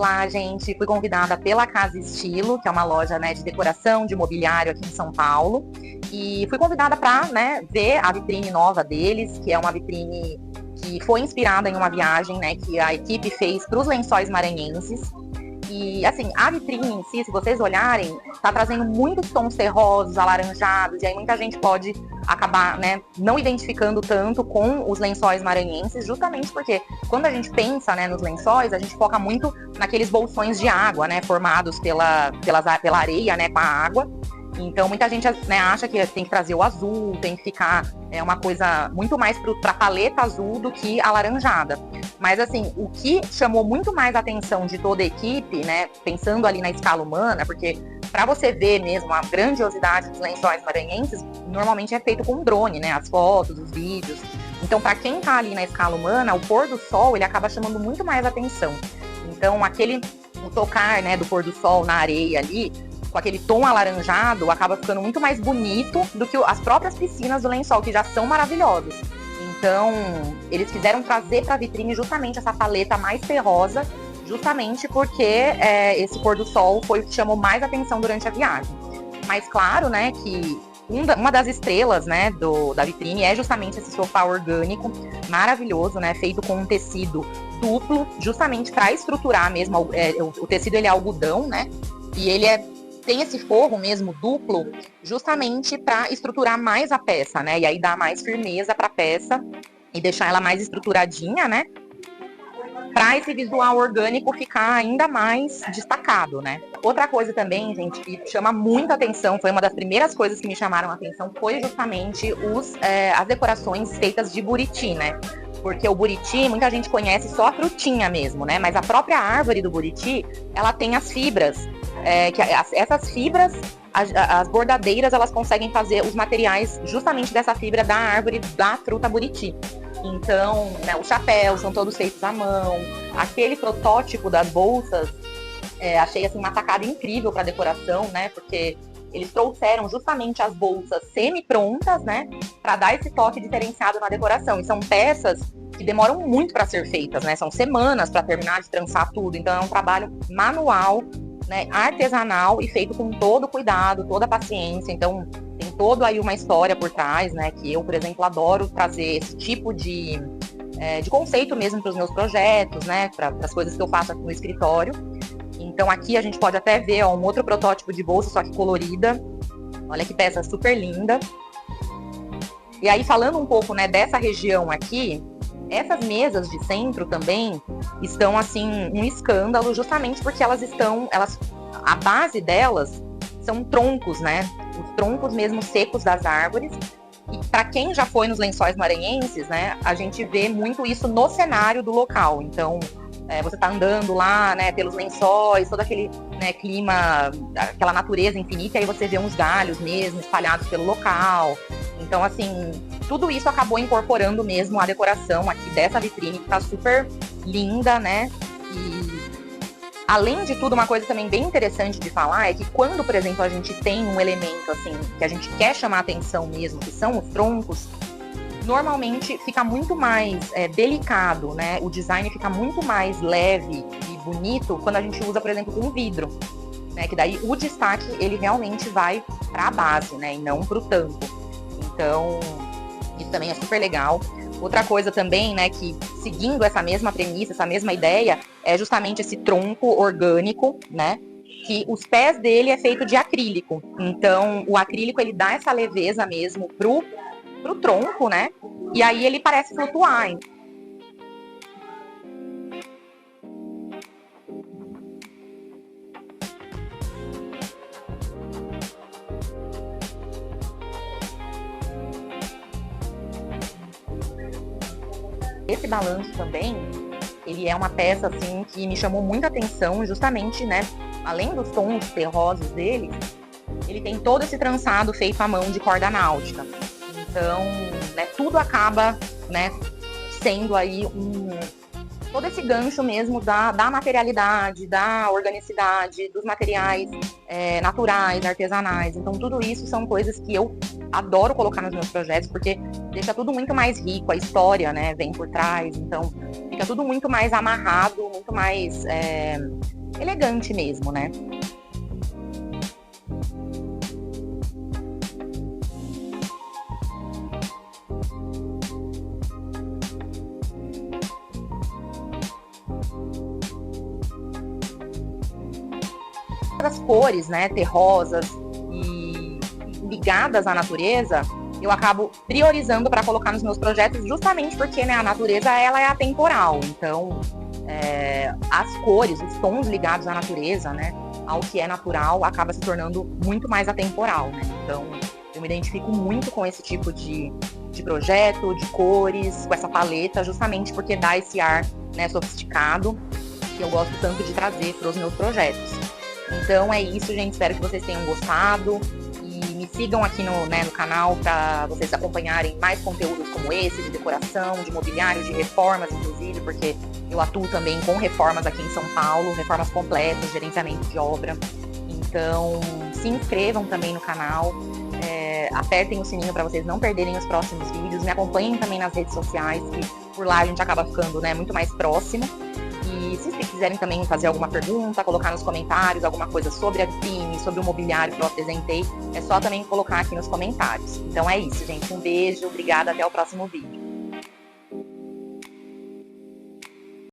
Olá, gente. Fui convidada pela Casa Estilo, que é uma loja, né, de decoração, de mobiliário aqui em São Paulo. E fui convidada para, né, ver a vitrine nova deles, que é uma vitrine que foi inspirada em uma viagem, né, que a equipe fez para os Lençóis Maranhenses. E, assim, a vitrine em si, se vocês olharem, tá trazendo muitos tons terrosos, alaranjados, e aí muita gente pode acabar, né, não identificando tanto com os lençóis maranhenses, justamente porque quando a gente pensa, né, nos lençóis, a gente foca muito naqueles bolsões de água, né, formados pela areia, né, com a água. Então, muita gente, né, acha que tem que trazer o azul, tem que ficar uma coisa muito mais para a paleta azul do que alaranjada. Mas, assim, o que chamou muito mais a atenção de toda a equipe, né, pensando ali na escala humana, porque para você ver mesmo a grandiosidade dos lençóis maranhenses, normalmente é feito com drone, né, as fotos, os vídeos. Então, para quem está ali na escala humana, o pôr do sol, ele acaba chamando muito mais atenção. Então, o tocar, né, do pôr do sol na areia ali, com aquele tom alaranjado, acaba ficando muito mais bonito do que as próprias piscinas do lençol, que já são maravilhosas. Então, eles quiseram trazer para a vitrine justamente essa paleta mais terrosa, justamente porque esse pôr do sol foi o que chamou mais atenção durante a viagem. Mas claro, né, que uma das estrelas, né, da vitrine é justamente esse sofá orgânico, maravilhoso, né, feito com um tecido duplo, justamente para estruturar mesmo, o tecido ele é algodão, né, e ele tem esse forro mesmo duplo, justamente para estruturar mais a peça, né? E aí dar mais firmeza para a peça e deixar ela mais estruturadinha, né? Para esse visual orgânico ficar ainda mais destacado, né? Outra coisa também, gente, que chama muita atenção, foi uma das primeiras coisas que me chamaram a atenção, foi justamente as decorações feitas de buriti, né? Porque o buriti, muita gente conhece só a frutinha mesmo, né? Mas a própria árvore do buriti, ela tem as fibras. Essas fibras, as bordadeiras, elas conseguem fazer os materiais justamente dessa fibra da árvore da fruta buriti. Então, né, os chapéus são todos feitos à mão. Aquele protótipo das bolsas, achei assim uma sacada incrível para decoração, né? Porque eles trouxeram justamente as bolsas semi-prontas, né? Para dar esse toque diferenciado na decoração. E são peças que demoram muito para ser feitas, né? São semanas para terminar de trançar tudo. Então, é um trabalho manual, né, artesanal e feito com todo cuidado, toda paciência. Então, tem todo aí uma história por trás, né, que eu, por exemplo, adoro trazer esse tipo de conceito mesmo para os meus projetos, né, para as coisas que eu faço aqui no escritório. Então, aqui a gente pode até ver um outro protótipo de bolsa, só que colorida. Olha que peça super linda. E aí, falando um pouco, né, dessa região aqui, essas mesas de centro também estão, assim, um escândalo, justamente porque a base delas são troncos, né? Os troncos mesmo secos das árvores. E para quem já foi nos Lençóis Maranhenses, né, a gente vê muito isso no cenário do local. Então, você tá andando lá, né, pelos lençóis, todo aquele, né, clima, aquela natureza infinita, e aí você vê uns galhos mesmo espalhados pelo local. Então, assim, tudo isso acabou incorporando mesmo a decoração aqui dessa vitrine, que tá super linda, né? E, além de tudo, uma coisa também bem interessante de falar é que quando, por exemplo, a gente tem um elemento, assim, que a gente quer chamar a atenção mesmo, que são os troncos, normalmente fica muito mais delicado, né? O design fica muito mais leve e bonito quando a gente usa, por exemplo, um vidro, né? Que daí o destaque, ele realmente vai para a base, né? E não para o tampo. Então, isso também é super legal. Outra coisa também, né, que seguindo essa mesma premissa, essa mesma ideia, é justamente esse tronco orgânico, né, que os pés dele é feito de acrílico. Então, o acrílico, ele dá essa leveza mesmo pro tronco, né, e aí ele parece flutuar. Esse balanço também, ele é uma peça, assim, que me chamou muita atenção, justamente, né, além dos tons terrosos dele, ele tem todo esse trançado feito à mão de corda náutica. Então, né, tudo acaba, né, sendo aí todo esse gancho mesmo da materialidade, da organicidade, dos materiais naturais, artesanais. Então, tudo isso são coisas que eu adoro colocar nos meus projetos, porque deixa tudo muito mais rico, a história, né, vem por trás. Então, fica Fica tudo muito mais amarrado, muito mais elegante mesmo, né? As cores, né, terrosas e ligadas à natureza, eu acabo priorizando para colocar nos meus projetos, justamente porque, né, a natureza ela é atemporal. Então, as cores, os tons ligados à natureza, né, ao que é natural, acaba se tornando muito mais atemporal, né? Então, eu me identifico muito com esse tipo de projeto, de cores, com essa paleta, justamente porque dá esse ar, né, sofisticado, que eu gosto tanto de trazer para os meus projetos. Então é isso, gente. Espero que vocês tenham gostado. E me sigam aqui no canal para vocês acompanharem mais conteúdos como esse, de decoração, de mobiliário, de reformas, inclusive, porque eu atuo também com reformas aqui em São Paulo, reformas completas, gerenciamento de obra. Então, se inscrevam também no canal, apertem o sininho para vocês não perderem os próximos vídeos. Me acompanhem também nas redes sociais, que por lá a gente acaba ficando, né, muito mais próximo. E se vocês quiserem também fazer alguma pergunta, colocar nos comentários alguma coisa sobre a vitrine, sobre o mobiliário que eu apresentei, é só também colocar aqui nos comentários. Então é isso, gente. Um beijo, obrigada, até o próximo vídeo.